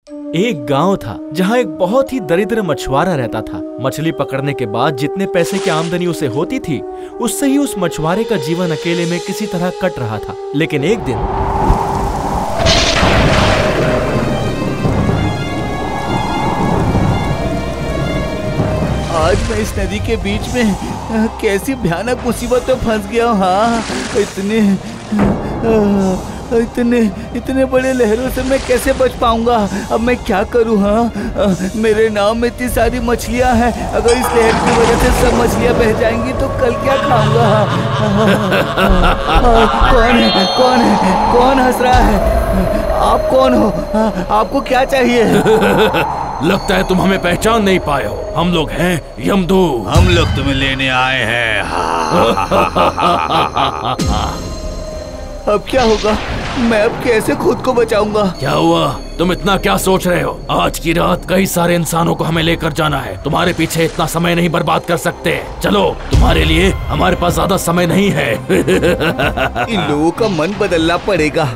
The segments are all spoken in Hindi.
एक गांव था जहां एक बहुत ही दरिद्र मछुआरा रहता था। मछली पकड़ने के बाद जितने पैसे की आमदनी उसे होती थी, उससे ही उस मछुआरे का जीवन अकेले में किसी तरह कट रहा था। लेकिन एक दिन आज मैं इस नदी के बीच में कैसी भयानक मुसीबत में फंस गया हूँ। हाँ, इतने बड़े लहरों से मैं कैसे बच पाऊंगा? अब मैं क्या करूँ? हाँ, मेरे नाव में इतनी सारी मछलियाँ हैं। अगर इस लहर की वजह से सब मछलियाँ बह जाएंगी तो कल क्या खाऊंगा? कौन हंस रहा है? आप कौन हो? आपको क्या चाहिए? लगता है तुम हमें पहचान नहीं पाए हो। हम लोग हैं यमदूत। हम लोग तुम्हें लेने आए हैं। अब क्या होगा? मैं अब कैसे खुद को बचाऊंगा? क्या हुआ? तुम इतना क्या सोच रहे हो? आज की रात कई सारे इंसानों को हमें लेकर जाना है। तुम्हारे पीछे इतना समय नहीं बर्बाद कर सकते। चलो, तुम्हारे लिए हमारे पास ज्यादा समय नहीं है। इन लोगों का मन बदलना पड़ेगा।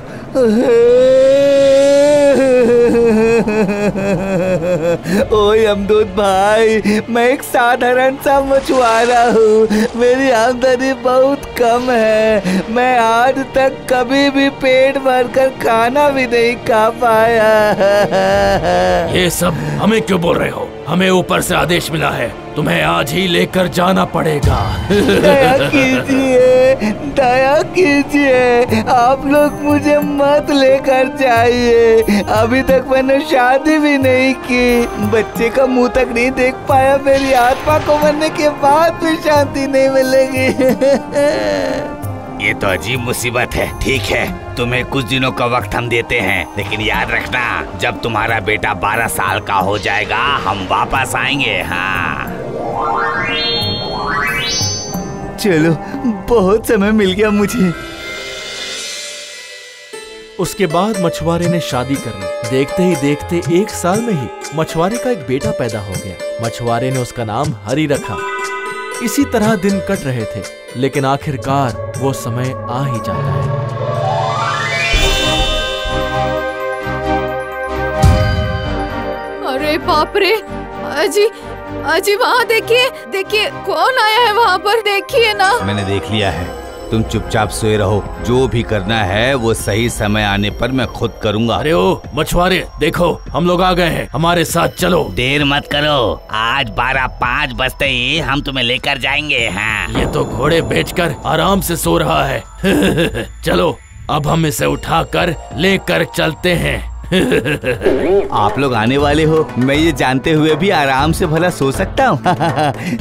ओ यमदूत भाई, मैं एक साधारण सा मछुआरा हूँ। मेरी आमदनी बहुत कम है। मैं आज तक कभी भी पेट भरकर खाना भी नहीं खा पाया। ये सब हमें क्यों बोल रहे हो? हमें ऊपर से आदेश मिला है, तुम्हें आज ही लेकर जाना पड़ेगा। दया कीजिए, दया कीजिए। आप लोग मुझे मत लेकर जाइए। अभी तक मैंने शादी भी नहीं की, बच्चे का मुंह तक नहीं देख पाया। मेरी आत्मा को मरने के बाद भी शांति नहीं मिलेगी। ये तो अजीब मुसीबत है। ठीक है, तुम्हें कुछ दिनों का वक्त हम देते हैं, लेकिन याद रखना, जब तुम्हारा बेटा 12 साल का हो जाएगा हम वापस आएंगे। हाँ, चलो, बहुत समय मिल गया मुझे। उसके बाद मछुआरे ने शादी कर ली। देखते ही देखते 1 साल में ही मछुआरे का एक बेटा पैदा हो गया। मछुआरे ने उसका नाम हरी रखा। इसी तरह दिन कट रहे थे, लेकिन आखिरकार वो समय आ ही जाता है। अरे बाप रे! अजी वहाँ देखिए कौन आया है वहाँ पर? देखिए ना। मैंने देख लिया है, तुम चुपचाप सोए रहो। जो भी करना है वो सही समय आने पर मैं खुद करूँगा। अरे ओ मछुआरे, देखो हम लोग आ गए हैं, हमारे साथ चलो। देर मत करो, आज 12:05 बजते ही हम तुम्हें लेकर जाएंगे। हाँ, ये तो घोड़े बेचकर आराम से सो रहा है। चलो, अब हम इसे उठाकर लेकर चलते हैं। आप लोग आने वाले हो, मैं ये जानते हुए भी आराम से भला सो सकता हूँ।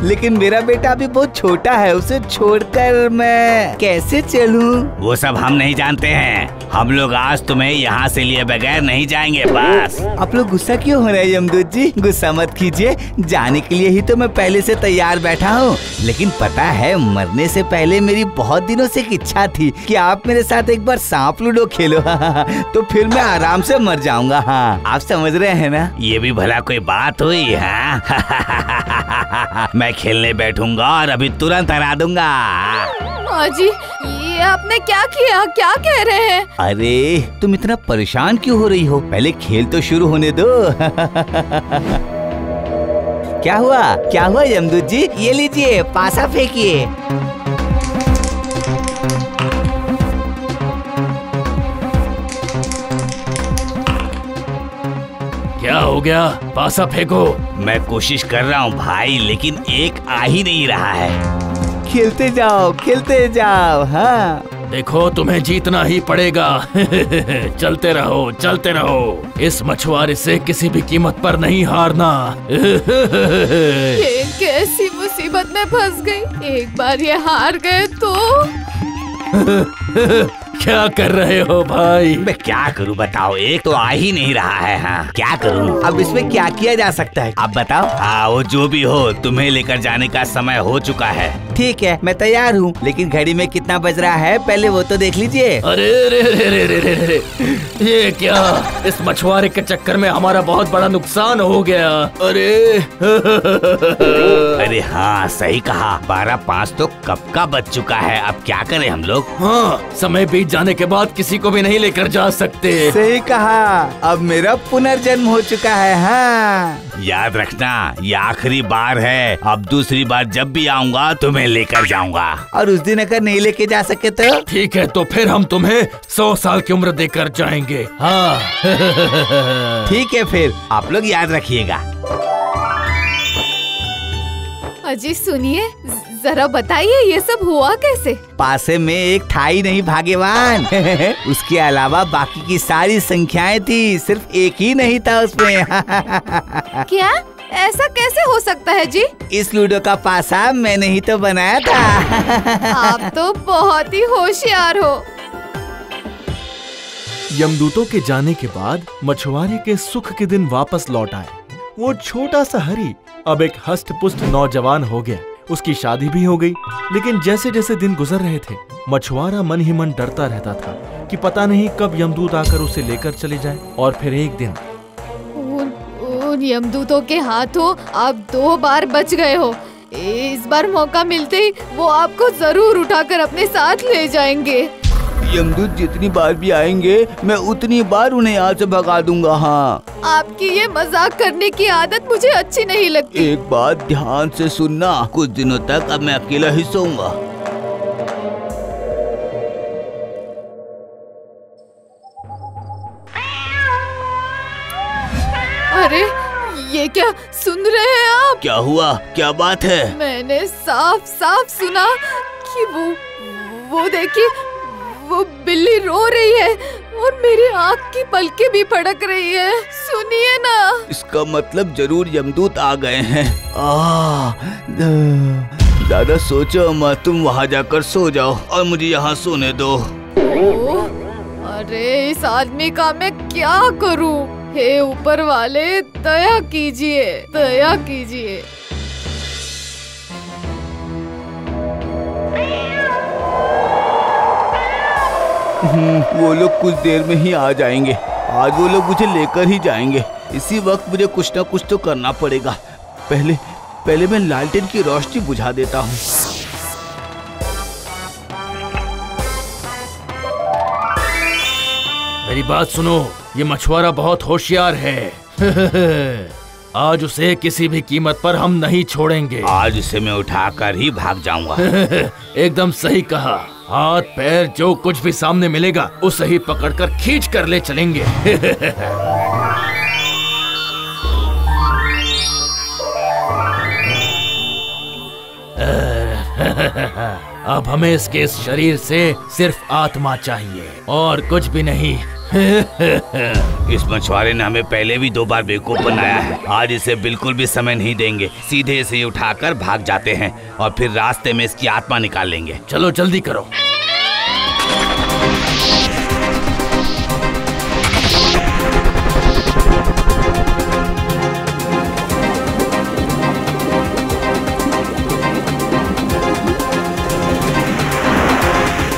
लेकिन मेरा बेटा अभी बहुत छोटा है, उसे छोड़कर मैं कैसे चलूँ? वो सब हम नहीं जानते हैं। हम लोग आज तुम्हें यहाँ से लिए बगैर नहीं जाएंगे। बस। आप लोग गुस्सा क्यों हो रहे हैं यमदूत जी? गुस्सा मत कीजिए, जाने के लिए ही तो मैं पहले से तैयार बैठा हूँ। लेकिन पता है, मरने से पहले मेरी बहुत दिनों से एक इच्छा थी कि आप मेरे साथ एक बार सांप लूडो खेलो। तो फिर मैं आराम से मर जाऊंगा। हाँ, आप समझ रहे हैं ना? ये भी भला कोई बात हुई? हाँ? मैं खेलने बैठूंगा और अभी तुरंत हरा दूंगा। अजी, ये आपने क्या किया? क्या कह रहे हैं? अरे, तुम इतना परेशान क्यों हो रही हो? पहले खेल तो शुरू होने दो। क्या हुआ यमदूत जी? ये लीजिए, पासा फेंकिए। क्या हो गया? पासा फेंको। मैं कोशिश कर रहा हूँ भाई, लेकिन एक आ ही नहीं रहा है। खेलते जाओ। हाँ, देखो, तुम्हें जीतना ही पड़ेगा। चलते रहो। इस मछुआरे से किसी भी कीमत पर नहीं हारना। ये कैसी मुसीबत में फंस गई? एक बार ये हार गए तो? क्या कर रहे हो भाई? मैं क्या करूं बताओ, एक तो आ ही नहीं रहा है। हाँ, क्या करूं? अब इसमें क्या किया जा सकता है, आप बताओ। हाँ, वो जो भी हो, तुम्हें लेकर जाने का समय हो चुका है। ठीक है, मैं तैयार हूँ, लेकिन घड़ी में कितना बज रहा है पहले वो तो देख लीजिए। अरे रे, ये क्या? इस मछुआरे के चक्कर में हमारा बहुत बड़ा नुकसान हो गया। अरे हाँ, सही कहा, 12:05 तो कब का बज चुका है। अब क्या करें हम लोग? हाँ, समय बीत जाने के बाद किसी को भी नहीं लेकर जा सकते। सही कहा, अब मेरा पुनर्जन्म हो चुका है। हाँ, याद रखना ये आखिरी बार है। अब दूसरी बार जब भी आऊंगा तुम्हें लेकर जाऊंगा। और उस दिन अगर नहीं लेके जा सके तो? ठीक है, तो फिर हम तुम्हें 100 साल की उम्र देकर जाएंगे। हाँ। ठीक है, फिर आप लोग याद रखिएगा। अजी सुनिए, जरा बताइए ये सब हुआ कैसे? पासे में एक था ही नहीं भाग्यवान। उसके अलावा बाकी की सारी संख्याएं थी, सिर्फ एक ही नहीं था उसमें। क्या? ऐसा कैसे हो सकता है जी? इस लूडो का पासा मैंने ही तो बनाया था। आप तो बहुत ही होशियार हो। यमदूतों के जाने के बाद मछुआरे के सुख के दिन वापस लौट आए। वो छोटा सा हरी अब एक हष्ट पुष्ट नौजवान हो गया। उसकी शादी भी हो गई। लेकिन जैसे जैसे दिन गुजर रहे थे, मछुआरा मन ही मन डरता रहता था कि पता नहीं कब यमदूत आकर उसे लेकर चले जाए। और फिर एक दिन उन यमदूतों के हाथों आप 2 बार बच गए हो। इस बार मौका मिलते ही वो आपको जरूर उठाकर अपने साथ ले जाएंगे। यमदूत जितनी बार भी आएंगे मैं उतनी बार उन्हें यहाँ से भगा दूंगा। हाँ, आपकी ये मजाक करने की आदत मुझे अच्छी नहीं लगती। एक बात ध्यान से सुनना, कुछ दिनों तक अब मैं अकेला ही सोऊंगा। अरे ये क्या सुन रहे हैं आप? क्या हुआ? क्या बात है? मैंने साफ साफ सुना कि वो देखिए, वो बिल्ली रो रही है और मेरी आँख की पलकें भी फड़क रही है। सुनिए ना। इसका मतलब जरूर यमदूत आ गए हैं। दादा सोचो मत, तुम वहाँ जाकर सो जाओ और मुझे यहाँ सोने दो। अरे इस आदमी का मैं क्या करूं? हे ऊपर वाले, दया कीजिए, दया कीजिए। वो लोग कुछ देर में ही आ जाएंगे। आज वो लोग मुझे लेकर ही जाएंगे। इसी वक्त मुझे कुछ ना कुछ तो करना पड़ेगा। पहले मैं लालटेन की रोशनी बुझा देता हूँ। मेरी बात सुनो, ये मछुआरा बहुत होशियार है। आज उसे किसी भी कीमत पर हम नहीं छोड़ेंगे। आज उसे मैं उठाकर ही भाग जाऊंगा। एकदम सही कहा। हाथ पैर जो कुछ भी सामने मिलेगा उसे ही पकड़कर खींच कर ले चलेंगे। अब हमें इसके इस शरीर से सिर्फ आत्मा चाहिए और कुछ भी नहीं। इस मछुआरे ने हमें पहले भी 2 बार बेवकूफ बनाया है। आज इसे बिल्कुल भी समय नहीं देंगे। सीधे इसे उठाकर भाग जाते हैं और फिर रास्ते में इसकी आत्मा निकाल लेंगे। चलो जल्दी करो।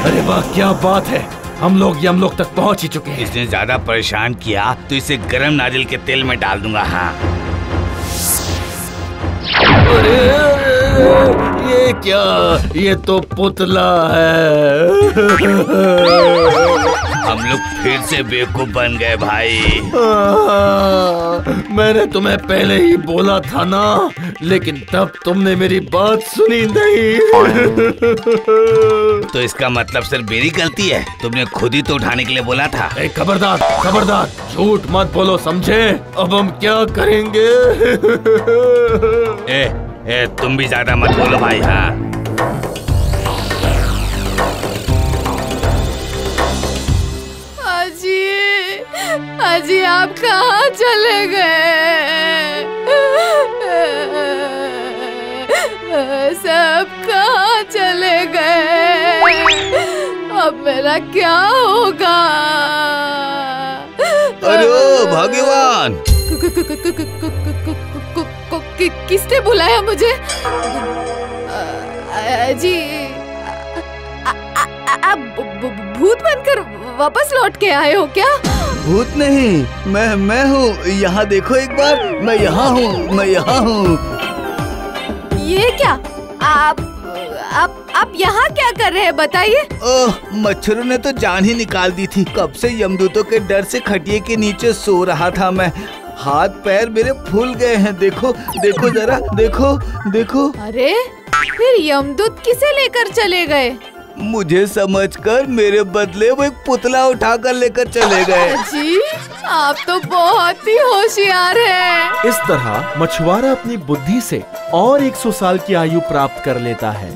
अरे वाह, क्या बात है, हम लोग यमलोक तक पहुंच ही चुके हैं। इसने ज्यादा परेशान किया तो इसे गरम नारियल के तेल में डाल दूंगा। हाँ, अरे ये क्या? ये तो पुतला है। हम लोग फिर से बेवकूफ बन गए भाई। मैंने तुम्हें पहले ही बोला था ना, लेकिन तब तुमने मेरी बात सुनी नहीं। तो इसका मतलब सिर्फ मेरी गलती है? तुमने खुद ही तो उठाने के लिए बोला था। खबरदार खबरदार, झूठ मत बोलो, समझे? अब हम क्या करेंगे? तुम भी ज्यादा मत बोलो भाई। हाँ, अजी आप कहाँ चले गए? सब कहाँ चले गए? अब मेरा क्या होगा? अरे ओ भगवान! किसने बुलाया मुझे? जी, आप भूत बनकर वापस लौट के आए हो क्या? भूत नहीं, मैं हूँ। यहाँ देखो एक बार, मैं यहाँ हूँ। ये क्या? आप यहाँ क्या कर रहे हैं बताइए? ओह, मच्छरों ने तो जान ही निकाल दी थी। कब से यमदूतों के डर से खटिए के नीचे सो रहा था मैं। हाथ पैर मेरे फूल गए हैं। देखो देखो जरा, देखो देखो। अरे फिर यमदूत किसे लेकर चले गए? मुझे समझकर मेरे बदले वो एक पुतला उठाकर लेकर चले गए। जी, आप तो बहुत ही होशियार हैं। इस तरह मछुआरा अपनी बुद्धि से और 100 साल की आयु प्राप्त कर लेता है।